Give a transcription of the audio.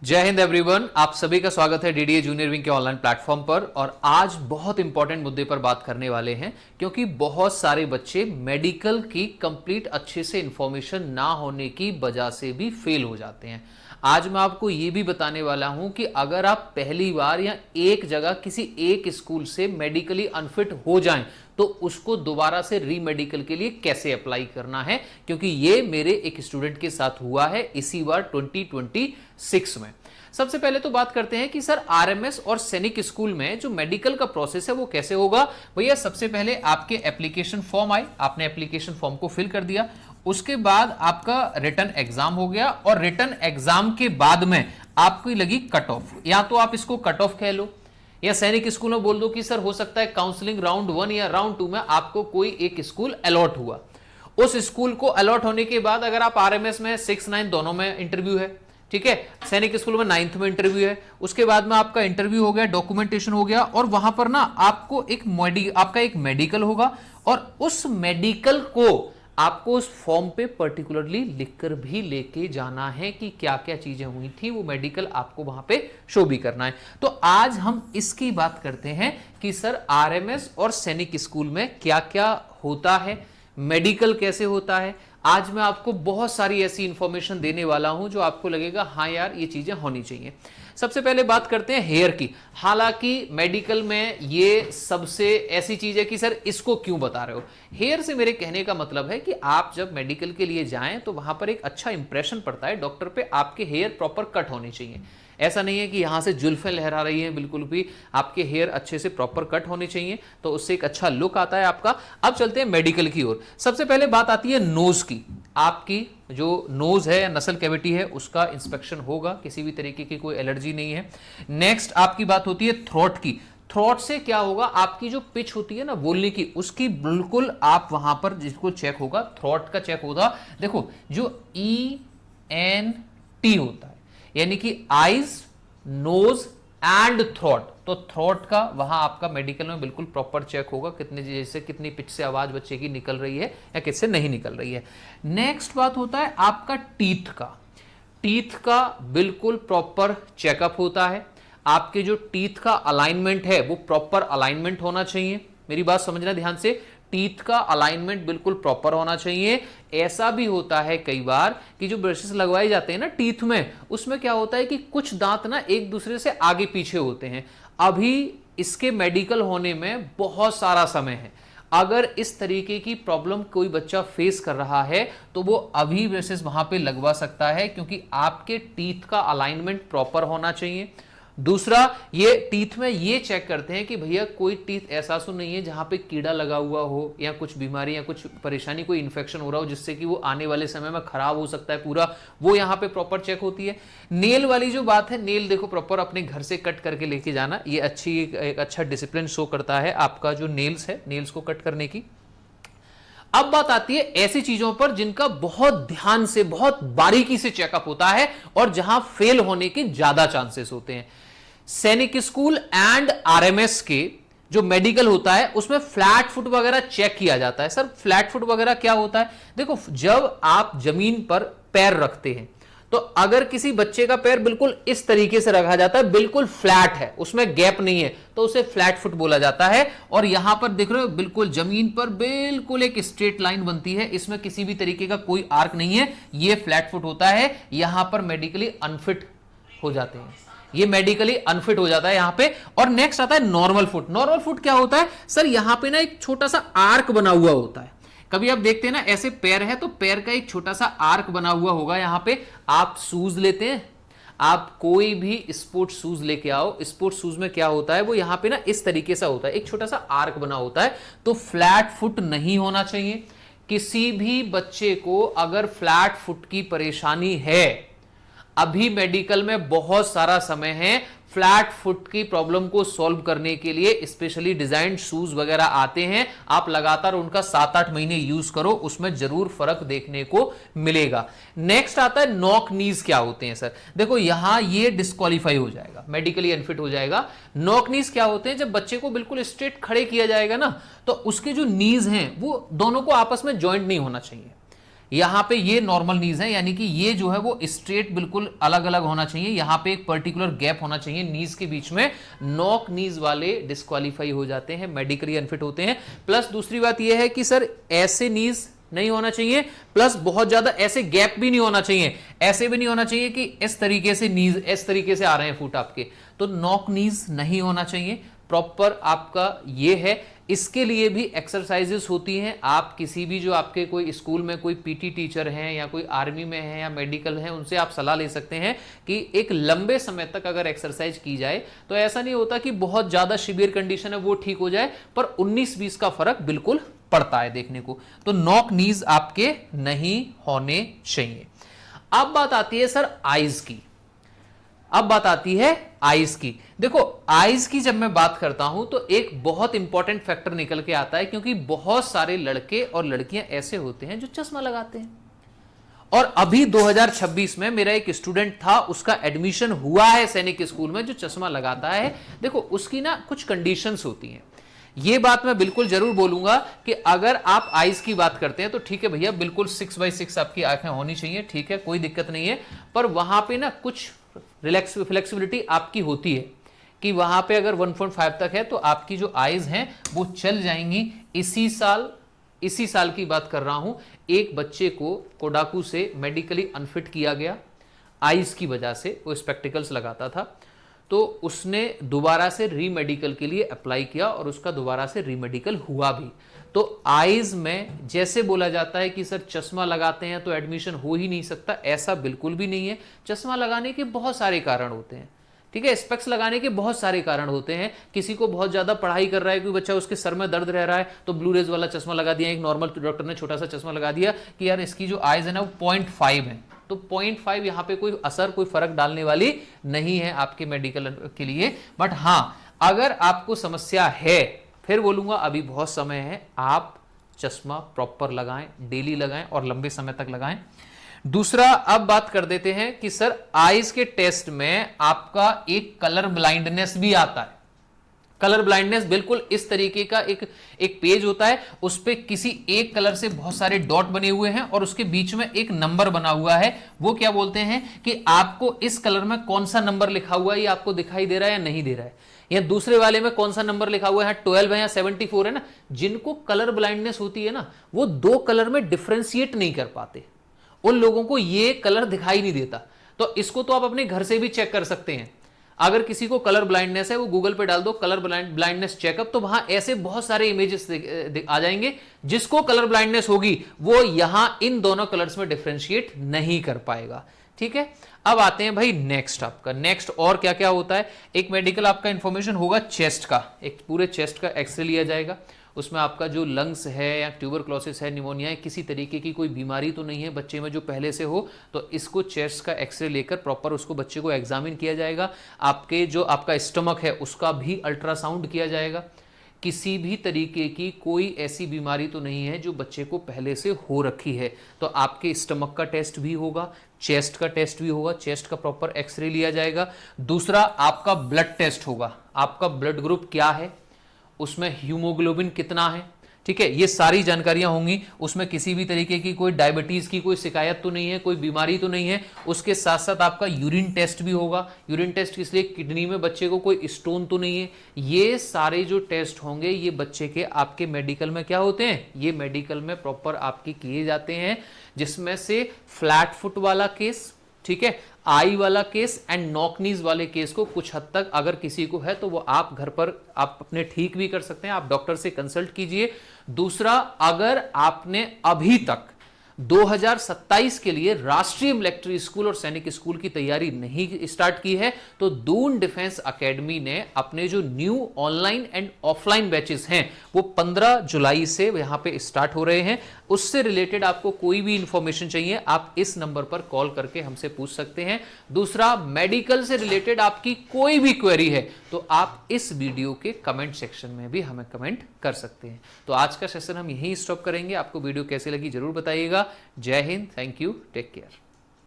जय हिंद एवरीवन, आप सभी का स्वागत है डीडीए जूनियर विंग के ऑनलाइन प्लेटफॉर्म पर। और आज बहुत इंपॉर्टेंट मुद्दे पर बात करने वाले हैं क्योंकि बहुत सारे बच्चे मेडिकल की कंप्लीट अच्छे से इंफॉर्मेशन ना होने की वजह से भी फेल हो जाते हैं। आज मैं आपको ये भी बताने वाला हूं कि अगर आप पहली बार या एक जगह किसी एक स्कूल से मेडिकली अनफिट हो जाएं तो उसको दोबारा से री मेडिकल के लिए कैसे अप्लाई करना है, क्योंकि ये मेरे एक स्टूडेंट के साथ हुआ है इसी बार 2026 में। सबसे पहले तो बात करते हैं कि सर आरएमएस और सैनिक स्कूल में जो मेडिकल का प्रोसेस है वो कैसे होगा। भैया सबसे पहले आपके एप्लीकेशन फॉर्म आए, आपने एप्लीकेशन फॉर्म को फिल कर दिया, उसके बाद आपका रिटन एग्जाम हो गया और रिटन एग्जाम के बाद में आपकी लगी कट ऑफ, या तो आप इसको कट ऑफ कह लो या सैनिक स्कूल में बोल दो कि सर हो सकता है काउंसलिंग राउंड 1 या राउंड 2 में आपको कोई एक स्कूल अलॉट हुआ। उस स्कूल को अलॉट होने के बाद अगर आप आरएमएस में 6, 9 दोनों में इंटरव्यू है, ठीक है, सैनिक स्कूल में 9th में इंटरव्यू है, उसके बाद में आपका इंटरव्यू हो गया, डॉक्यूमेंटेशन हो गया और वहां पर ना आपको आपका एक मेडिकल होगा और उस मेडिकल को आपको उस फॉर्म पे पर्टिकुलरली लिखकर भी लेके जाना है कि क्या क्या चीजें हुई थी, वो मेडिकल आपको वहां पे शो भी करना है। तो आज हम इसकी बात करते हैं कि सर आरएमएस और सैनिक स्कूल में क्या क्या होता है, मेडिकल कैसे होता है। आज मैं आपको बहुत सारी ऐसी इंफॉर्मेशन देने वाला हूं जो आपको लगेगा हाँ यार ये चीजें होनी चाहिए। सबसे पहले बात करते हैं हेयर की। हालांकि मेडिकल में ये सबसे ऐसी चीज है कि सर इसको क्यों बता रहे हो। हेयर से मेरे कहने का मतलब है कि आप जब मेडिकल के लिए जाएं तो वहां पर एक अच्छा इंप्रेशन पड़ता है डॉक्टर पे, आपके हेयर प्रॉपर कट होने चाहिए। ऐसा नहीं है कि यहां से जुल्फें लहरा रही हैं, बिल्कुल भी आपके हेयर अच्छे से प्रॉपर कट होने चाहिए, तो उससे एक अच्छा लुक आता है आपका। अब चलते हैं मेडिकल की ओर। सबसे पहले बात आती है नोज की। आपकी जो नोज है या नसल कैविटी है उसका इंस्पेक्शन होगा, किसी भी तरीके की कोई एलर्जी नहीं है। नेक्स्ट आपकी बात होती है थ्रोट की। थ्रोट से क्या होगा, आपकी जो पिच होती है ना बोलने की, उसकी बिल्कुल आप वहां पर जिसको चेक होगा, थ्रोट का चेक होगा। देखो जो ENT होता है यानी कि आईज, नोज एंड थ्रोट, तो थ्रोट का वहां आपका मेडिकल में बिल्कुल प्रॉपर चेक होगा, कितने जैसे कितनी पिच से आवाज बच्चे की निकल रही है या किससे नहीं निकल रही है। नेक्स्ट बात होता है आपका टीथ का। टीथ का बिल्कुल प्रॉपर चेकअप होता है। आपके जो टीथ का अलाइनमेंट है वो प्रॉपर अलाइनमेंट होना चाहिए। मेरी बात समझना ध्यान से, टीथ का अलाइनमेंट बिल्कुल प्रॉपर होना चाहिए। ऐसा भी होता है कई बार कि जो ब्रशेस लगवाए जाते हैं ना टीथ में, उसमें क्या होता है कि कुछ दांत ना एक दूसरे से आगे पीछे होते हैं। अभी इसके मेडिकल होने में बहुत सारा समय है। अगर इस तरीके की प्रॉब्लम कोई बच्चा फेस कर रहा है तो वो अभी ब्रशेस वहां पे लगवा सकता है, क्योंकि आपके टीथ का अलाइनमेंट प्रॉपर होना चाहिए। दूसरा, ये टीथ में ये चेक करते हैं कि भैया कोई टीथ ऐसा तो नहीं है जहां पे कीड़ा लगा हुआ हो या कुछ बीमारी या कुछ परेशानी, कोई इन्फेक्शन हो रहा हो जिससे कि वो आने वाले समय में खराब हो सकता है पूरा, वो यहाँ पे प्रॉपर चेक होती है। नेल वाली जो बात है, नेल देखो प्रॉपर अपने घर से कट करके लेके जाना, ये एक अच्छा डिसिप्लिन शो करता है आपका जो नेल्स है, नेल्स को कट करने की। अब बात आती है ऐसी चीजों पर जिनका बहुत ध्यान से, बहुत बारीकी से चेकअप होता है और जहां फेल होने के ज्यादा चांसेस होते हैं। सैनिक स्कूल एंड आरएमएस के जो मेडिकल होता है उसमें फ्लैट फुट वगैरह चेक किया जाता है। सर फ्लैट फुट वगैरह क्या होता है? देखो जब आप जमीन पर पैर रखते हैं तो अगर किसी बच्चे का पैर बिल्कुल इस तरीके से रखा जाता है, बिल्कुल फ्लैट है, उसमें गैप नहीं है, तो उसे फ्लैट फुट बोला जाता है। और यहां पर देख रहे हो बिल्कुल जमीन पर बिल्कुल एक स्ट्रेट लाइन बनती है, इसमें किसी भी तरीके का कोई आर्क नहीं है, ये फ्लैट फुट होता है। यहां पर मेडिकली अनफिट हो जाते हैं, ये मेडिकली अनफिट हो जाता है यहां पे। और नेक्स्ट आता है नॉर्मल फुट। नॉर्मल फुट क्या होता है सर? यहां पे ना एक छोटा सा आर्क बना हुआ होता है। कभी आप देखते हैं ना ऐसे पैर है तो पैर का एक छोटा सा आर्क बना हुआ होगा यहां पे। आप शूज लेते हैं, आप कोई भी स्पोर्ट शूज लेके आओ, स्पोर्ट शूज में क्या होता है वो यहां पे ना इस तरीके से होता है, एक छोटा सा आर्क बना होता है, तो फ्लैट फुट नहीं होना चाहिए। किसी भी बच्चे को अगर फ्लैट फुट की परेशानी है, अभी मेडिकल में बहुत सारा समय है, फ्लैट फुट की प्रॉब्लम को सॉल्व करने के लिए स्पेशली डिजाइन शूज वगैरह आते हैं। आप लगातार उनका 7-8 महीने यूज करो, उसमें जरूर फर्क देखने को मिलेगा। नेक्स्ट आता है नॉक नीज। क्या होते हैं सर? देखो यहां ये डिस्क्वालीफाई हो जाएगा, मेडिकली अनफिट हो जाएगा। नॉक नीज क्या होते हैं? जब बच्चे को बिल्कुल स्ट्रेट खड़े किया जाएगा ना, तो उसके जो नीज हैं वो दोनों को आपस में ज्वाइंट नहीं होना चाहिए। यहां पे ये नॉर्मल नीज है, यानी कि ये जो है वो स्ट्रेट बिल्कुल अलग अलग होना चाहिए, यहां पे एक पर्टिकुलर गैप होना चाहिए नीज के बीच में। नॉक नीज वाले डिस्क्वालीफाई हो जाते हैं, मेडिकली अनफिट होते हैं। प्लस दूसरी बात ये है कि सर ऐसे नीज नहीं होना चाहिए, प्लस बहुत ज्यादा ऐसे गैप भी नहीं होना चाहिए, ऐसे भी नहीं होना चाहिए कि इस तरीके से नीज इस तरीके से आ रहे हैं फुट आपके, तो नॉक नीज नहीं होना चाहिए। प्रॉपर आपका ये है। इसके लिए भी एक्सरसाइजेस होती हैं। आप किसी भी जो आपके कोई स्कूल में कोई पीटी टीचर हैं या कोई आर्मी में है या मेडिकल है, उनसे आप सलाह ले सकते हैं कि एक लंबे समय तक अगर एक्सरसाइज की जाए तो ऐसा नहीं होता कि बहुत ज्यादा सीवियर कंडीशन है वो ठीक हो जाए, पर 19-20 का फर्क बिल्कुल पड़ता है देखने को। तो नॉक नीज आपके नहीं होने चाहिए। अब बात आती है सर आईज की। अब बात आती है आईज की। देखो आईज की जब मैं बात करता हूं तो एक बहुत इंपॉर्टेंट फैक्टर निकल के आता है, क्योंकि बहुत सारे लड़के और लड़कियां ऐसे होते हैं जो चश्मा लगाते हैं। और अभी 2026 में मेरा एक स्टूडेंट था, उसका एडमिशन हुआ है सैनिक स्कूल में, जो चश्मा लगाता है। देखो उसकी ना कुछ कंडीशंस होती हैं। ये बात मैं बिल्कुल जरूर बोलूंगा कि अगर आप आईज की बात करते हैं तो ठीक है भैया, बिल्कुल 6x6 आपकी आंखें होनी चाहिए, ठीक है, कोई दिक्कत नहीं है। पर वहां पे ना कुछ फ्लेक्सिबिलिटी आपकी होती है कि वहां पे अगर 1.5 तक है तो आपकी जो आईज हैं वो चल जाएंगी। इसी साल की बात कर रहा हूं, एक बच्चे को कोडाकू से मेडिकली अनफिट किया गया आईज की वजह से। वो स्पेक्टिकल्स लगाता था, तो उसने दोबारा से रीमेडिकल के लिए अप्लाई किया और उसका दोबारा से रीमेडिकल हुआ भी। तो आईज में जैसे बोला जाता है कि सर चश्मा लगाते हैं तो एडमिशन हो ही नहीं सकता, ऐसा बिल्कुल भी नहीं है। चश्मा लगाने के बहुत सारे कारण होते हैं, ठीक है, स्पेक्स लगाने के बहुत सारे कारण होते हैं। किसी को बहुत ज्यादा पढ़ाई कर रहा है, कोई बच्चा उसके सर में दर्द रह रहा है तो ब्लू रेज वाला चश्मा लगा दिया। एक नॉर्मल डॉक्टर ने छोटा सा चश्मा लगा दिया कि यार इसकी जो आईज है ना वो 0.5 है, तो 0.5 यहां पे कोई असर कोई फर्क डालने वाली नहीं है आपके मेडिकल के लिए। बट हां, अगर आपको समस्या है, फिर बोलूंगा अभी बहुत समय है, आप चश्मा प्रॉपर लगाएं, डेली लगाएं और लंबे समय तक लगाएं। दूसरा अब बात कर देते हैं कि सर आईज के टेस्ट में आपका एक कलर ब्लाइंडनेस भी आता है। कलर ब्लाइंडनेस बिल्कुल इस तरीके का एक पेज होता है, उस पे किसी एक कलर से बहुत सारे डॉट बने हुए हैं और उसके बीच में एक नंबर बना हुआ है। वो क्या बोलते हैं कि आपको इस कलर में कौन सा नंबर लिखा हुआ है ये आपको दिखाई दे रहा है या नहीं दे रहा है, या दूसरे वाले में कौन सा नंबर लिखा हुआ है, 12 है या 74 है ना। जिनको कलर ब्लाइंडनेस होती है ना, वो दो कलर में डिफ्रेंशिएट नहीं कर पाते, उन लोगों को ये कलर दिखाई नहीं देता। तो इसको तो आप अपने घर से भी चेक कर सकते हैं। अगर किसी को कलर ब्लाइंडनेस है, वो गूगल पे डाल दो कलर ब्लाइंडनेस चेकअप, तो वहां ऐसे बहुत सारे इमेजेस आ जाएंगे। जिसको कलर ब्लाइंडनेस होगी वो यहां इन दोनों कलर्स में डिफरेंशिएट नहीं कर पाएगा, ठीक है। अब आते हैं भाई नेक्स्ट, आपका नेक्स्ट और क्या क्या होता है। एक मेडिकल आपका इंफॉर्मेशन होगा चेस्ट का, एक पूरे चेस्ट का एक्सरे लिया जाएगा। उसमें आपका जो लंग्स है या ट्यूबरक्लोसिस है, निमोनिया है, किसी तरीके की कोई बीमारी तो नहीं है बच्चे में जो पहले से हो, तो इसको चेस्ट का एक्सरे लेकर प्रॉपर उसको बच्चे को एग्जामिन किया जाएगा। आपके जो आपका स्टमक है उसका भी अल्ट्रासाउंड किया जाएगा। किसी भी तरीके की कोई ऐसी बीमारी तो नहीं है जो बच्चे को पहले से हो रखी है, तो आपके स्टमक का टेस्ट भी होगा, चेस्ट का टेस्ट भी होगा, चेस्ट का प्रॉपर एक्सरे लिया जाएगा। दूसरा आपका ब्लड टेस्ट होगा, आपका ब्लड ग्रुप क्या है, उसमें हीमोग्लोबिन कितना है, ठीक है, ये सारी जानकारियां होंगी। उसमें किसी भी तरीके की कोई डायबिटीज की कोई शिकायत तो नहीं है, कोई बीमारी तो नहीं है। उसके साथ साथ आपका यूरिन टेस्ट भी होगा। यूरिन टेस्ट इसलिए किडनी में बच्चे को कोई स्टोन तो नहीं है। ये सारे जो टेस्ट होंगे ये बच्चे के आपके मेडिकल में क्या होते हैं, ये मेडिकल में प्रॉपर आपके किए जाते हैं, जिसमें से फ्लैट फुट वाला केस, ठीक है, आई वाला केस एंड नॉकनीज वाले केस को कुछ हद तक अगर किसी को है तो वो आप घर पर आप अपने ठीक भी कर सकते हैं, आप डॉक्टर से कंसल्ट कीजिए। दूसरा, अगर आपने अभी तक 2027 के लिए राष्ट्रीय मिलिट्री स्कूल और सैनिक स्कूल की तैयारी नहीं स्टार्ट की है, तो दून डिफेंस एकेडमी ने अपने जो new online and offline batches हैं वो 15 जुलाई से यहां पे स्टार्ट हो रहे हैं। उससे रिलेटेड आपको कोई भी इंफॉर्मेशन चाहिए आप इस नंबर पर कॉल करके हमसे पूछ सकते हैं। दूसरा, मेडिकल से रिलेटेड आपकी कोई भी क्वेरी है तो आप इस वीडियो के कमेंट सेक्शन में भी हमें कमेंट कर सकते हैं। तो आज का सेशन हम यहीं स्टॉप करेंगे। आपको वीडियो कैसे लगी जरूर बताइएगा। जय Hind, thank you, take care.